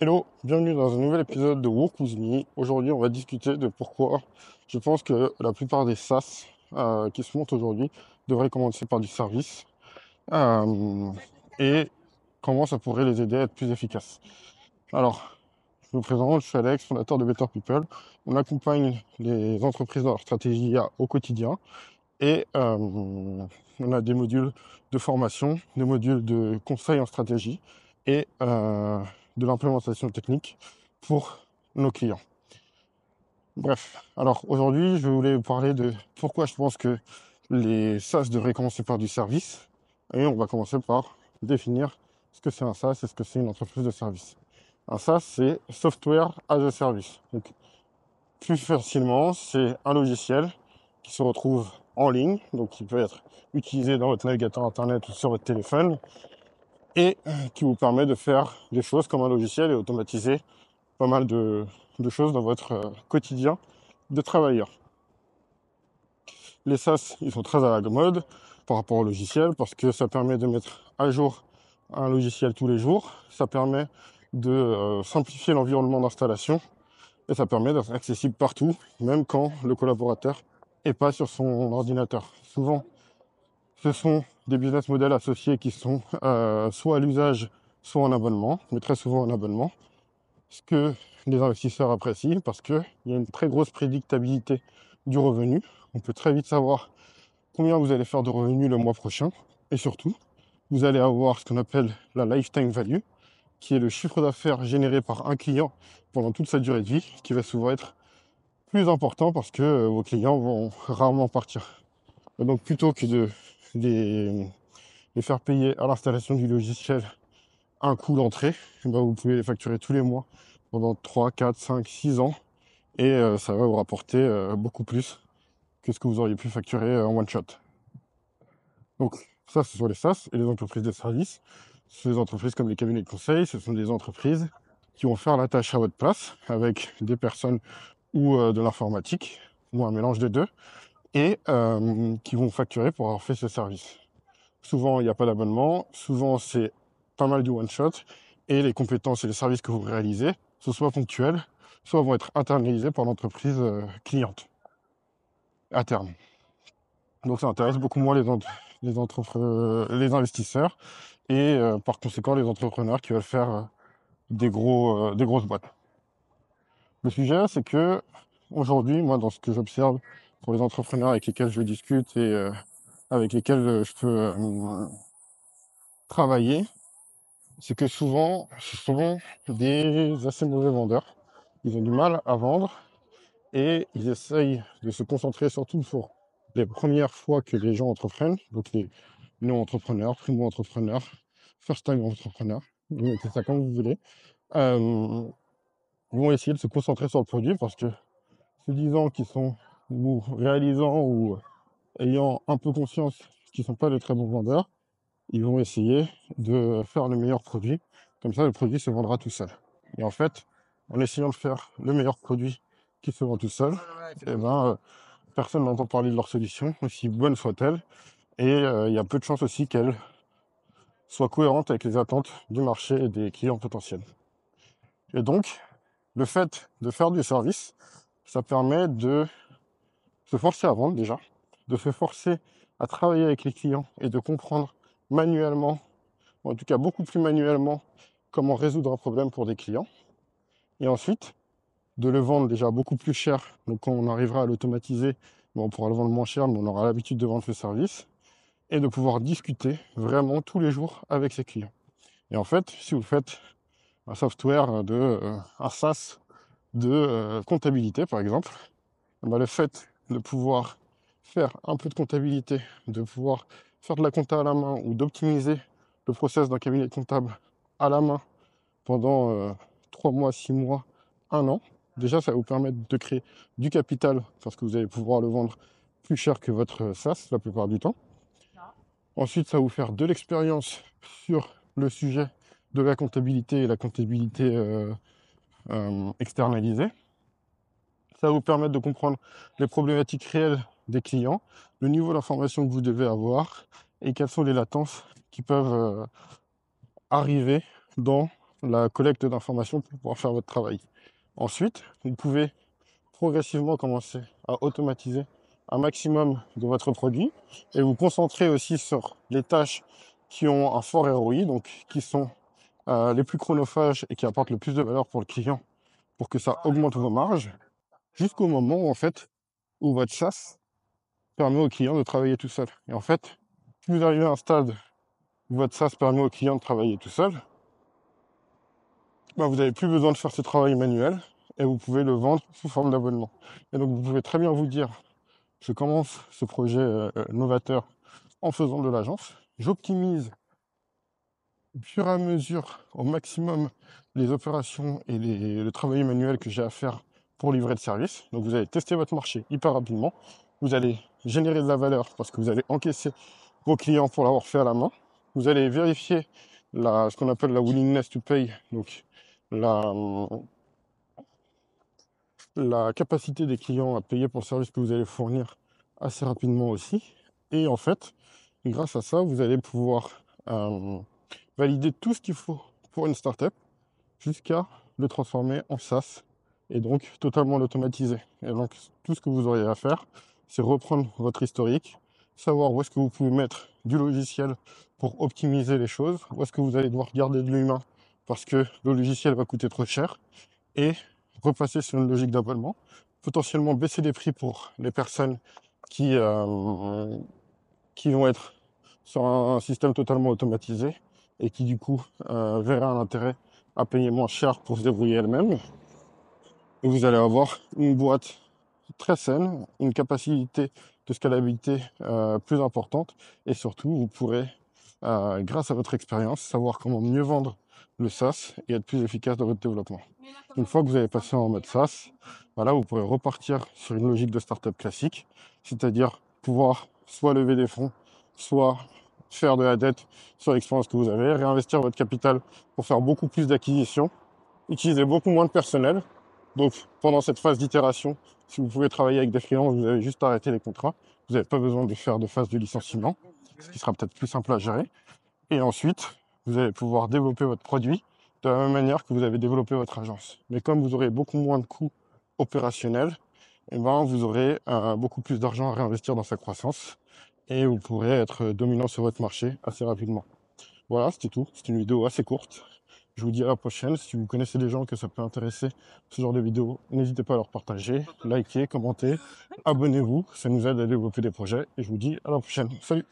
Hello, bienvenue dans un nouvel épisode de Work With Me. Aujourd'hui, on va discuter de pourquoi je pense que la plupart des SaaS qui se montent aujourd'hui devraient commencer par du service euh, et comment ça pourrait les aider à être plus efficaces. Alors, je me présente, je suis Alex, fondateur de Better People. On accompagne les entreprises dans leur stratégie IA au quotidien et on a des modules de formation, des modules de conseil en stratégie et de l'implémentation technique pour nos clients. Bref, alors aujourd'hui, je voulais vous parler de pourquoi je pense que les SaaS devraient commencer par du service. Et on va commencer par définir ce que c'est un SaaS et ce que c'est une entreprise de service. Un SaaS, c'est Software as a Service. Donc, plus facilement, c'est un logiciel qui se retrouve en ligne, donc qui peut être utilisé dans votre navigateur internet ou sur votre téléphone, et qui vous permet de faire des choses comme un logiciel et automatiser pas mal de choses dans votre quotidien de travailleur. Les SaaS, ils sont très à la mode par rapport au logiciel parce que ça permet de mettre à jour un logiciel tous les jours, ça permet de simplifier l'environnement d'installation et ça permet d'être accessible partout, même quand le collaborateur n'est pas sur son ordinateur. Souvent, ce sont des business models associés qui sont soit à l'usage, soit en abonnement, mais très souvent en abonnement. Ce que les investisseurs apprécient parce qu'il y a une très grosse prédictabilité du revenu. On peut très vite savoir combien vous allez faire de revenus le mois prochain. Et surtout, vous allez avoir ce qu'on appelle la lifetime value, qui est le chiffre d'affaires généré par un client pendant toute sa durée de vie, qui va souvent être plus important parce que vos clients vont rarement partir. Et donc plutôt que de les faire payer à l'installation du logiciel un coût d'entrée, vous pouvez les facturer tous les mois pendant 3, 4, 5, 6 ans et ça va vous rapporter beaucoup plus que ce que vous auriez pu facturer en one shot. Donc ça, ce sont les SaaS et les entreprises de services. Ce sont des entreprises comme les cabinets de conseil, ce sont des entreprises qui vont faire la tâche à votre place avec des personnes ou de l'informatique ou un mélange des deux et qui vont facturer pour avoir fait ce service. Souvent, il n'y a pas d'abonnement, souvent c'est pas mal du one-shot et les compétences et les services que vous réalisez sont soit ponctuels, soit vont être internalisés par l'entreprise cliente à terme. Donc ça intéresse beaucoup moins les investisseurs et par conséquent les entrepreneurs qui veulent faire des grosses boîtes. Le sujet, c'est que aujourd'hui, moi, dans ce que j'observe pour les entrepreneurs avec lesquels je discute et avec lesquels je peux travailler, c'est que souvent, ce sont des assez mauvais vendeurs. Ils ont du mal à vendre et ils essayent de se concentrer surtout sur les premières fois que les gens entreprennent, donc les néo-entrepreneurs, primo-entrepreneurs, first-time entrepreneurs, vous mettez ça comme vous voulez, vont essayer de se concentrer sur le produit parce que se disant qu'ils sont ou réalisant ou ayant un peu conscience qu'ils ne sont pas de très bons vendeurs, ils vont essayer de faire le meilleur produit. Comme ça, le produit se vendra tout seul. Et en fait, en essayant de faire le meilleur produit qui se vend tout seul, eh ben, personne n'entend parler de leur solution, aussi bonne soit-elle. Et il y a peu de chances aussi qu'elle soit cohérente avec les attentes du marché et des clients potentiels. Et donc, le fait de faire du service, ça permet de se forcer à vendre déjà, de se forcer à travailler avec les clients et de comprendre manuellement, ou en tout cas beaucoup plus manuellement, comment résoudre un problème pour des clients. Et ensuite, de le vendre déjà beaucoup plus cher. Donc quand on arrivera à l'automatiser, on pourra le vendre moins cher, mais on aura l'habitude de vendre ce service. Et de pouvoir discuter vraiment tous les jours avec ses clients. Et en fait, si vous faites un software un SaaS de comptabilité, par exemple, le fait de pouvoir faire un peu de comptabilité, de pouvoir faire de la compta à la main ou d'optimiser le process d'un cabinet comptable à la main pendant 3 mois, 6 mois, 1 an, déjà ça va vous permettre de créer du capital parce que vous allez pouvoir le vendre plus cher que votre SaaS la plupart du temps. Ensuite, ça va vous faire de l'expérience sur le sujet de la comptabilité et la comptabilité externalisée. Ça va vous permettre de comprendre les problématiques réelles des clients, le niveau d'information que vous devez avoir et quelles sont les latences qui peuvent arriver dans la collecte d'informations pour pouvoir faire votre travail. Ensuite, vous pouvez progressivement commencer à automatiser un maximum de votre produit et vous concentrer aussi sur les tâches qui ont un fort ROI, donc qui sont les plus chronophages et qui apportent le plus de valeur pour le client pour que ça augmente vos marges, jusqu'au moment en fait où votre SaaS permet au client de travailler tout seul. Et en fait, si vous arrivez à un stade où votre SaaS permet au client de travailler tout seul, bah, vous n'avez plus besoin de faire ce travail manuel et vous pouvez le vendre sous forme d'abonnement. Et donc vous pouvez très bien vous dire, je commence ce projet novateur en faisant de l'agence, j'optimise au fur et à mesure au maximum les opérations et le travail manuel que j'ai à faire pour livrer le service. Donc vous allez tester votre marché hyper rapidement, vous allez générer de la valeur parce que vous allez encaisser vos clients pour l'avoir fait à la main, vous allez vérifier ce qu'on appelle la willingness to pay, donc la, la capacité des clients à payer pour le service que vous allez fournir assez rapidement aussi. Et en fait, grâce à ça, vous allez pouvoir valider tout ce qu'il faut pour une startup jusqu'à le transformer en SaaS et donc totalement l'automatiser. Et donc tout ce que vous auriez à faire, c'est reprendre votre historique, savoir où est-ce que vous pouvez mettre du logiciel pour optimiser les choses, où est-ce que vous allez devoir garder de l'humain parce que le logiciel va coûter trop cher, et repasser sur une logique d'abonnement, potentiellement baisser les prix pour les personnes qui, qui vont être sur un système totalement automatisé et qui du coup verraient un intérêt à payer moins cher pour se débrouiller elles-mêmes. Et vous allez avoir une boîte très saine, une capacité de scalabilité plus importante et surtout vous pourrez, grâce à votre expérience, savoir comment mieux vendre le SaaS et être plus efficace dans votre développement. Une fois que vous avez passé en mode SaaS, voilà, vous pourrez repartir sur une logique de startup classique, c'est-à-dire pouvoir soit lever des fonds, soit faire de la dette sur l'expérience que vous avez, réinvestir votre capital pour faire beaucoup plus d'acquisitions, utiliser beaucoup moins de personnel. Donc pendant cette phase d'itération, si vous pouvez travailler avec des freelances, vous avez juste à arrêter les contrats. Vous n'avez pas besoin de faire de phase de licenciement, ce qui sera peut-être plus simple à gérer. Et ensuite, vous allez pouvoir développer votre produit de la même manière que vous avez développé votre agence. Mais comme vous aurez beaucoup moins de coûts opérationnels, eh ben, vous aurez beaucoup plus d'argent à réinvestir dans sa croissance et vous pourrez être dominant sur votre marché assez rapidement. Voilà, c'était tout. C'était une vidéo assez courte. Je vous dis à la prochaine. Si vous connaissez des gens que ça peut intéresser, ce genre de vidéo, n'hésitez pas à leur partager, liker, commenter, abonnez-vous. Ça nous aide à développer des projets. Et je vous dis à la prochaine. Salut!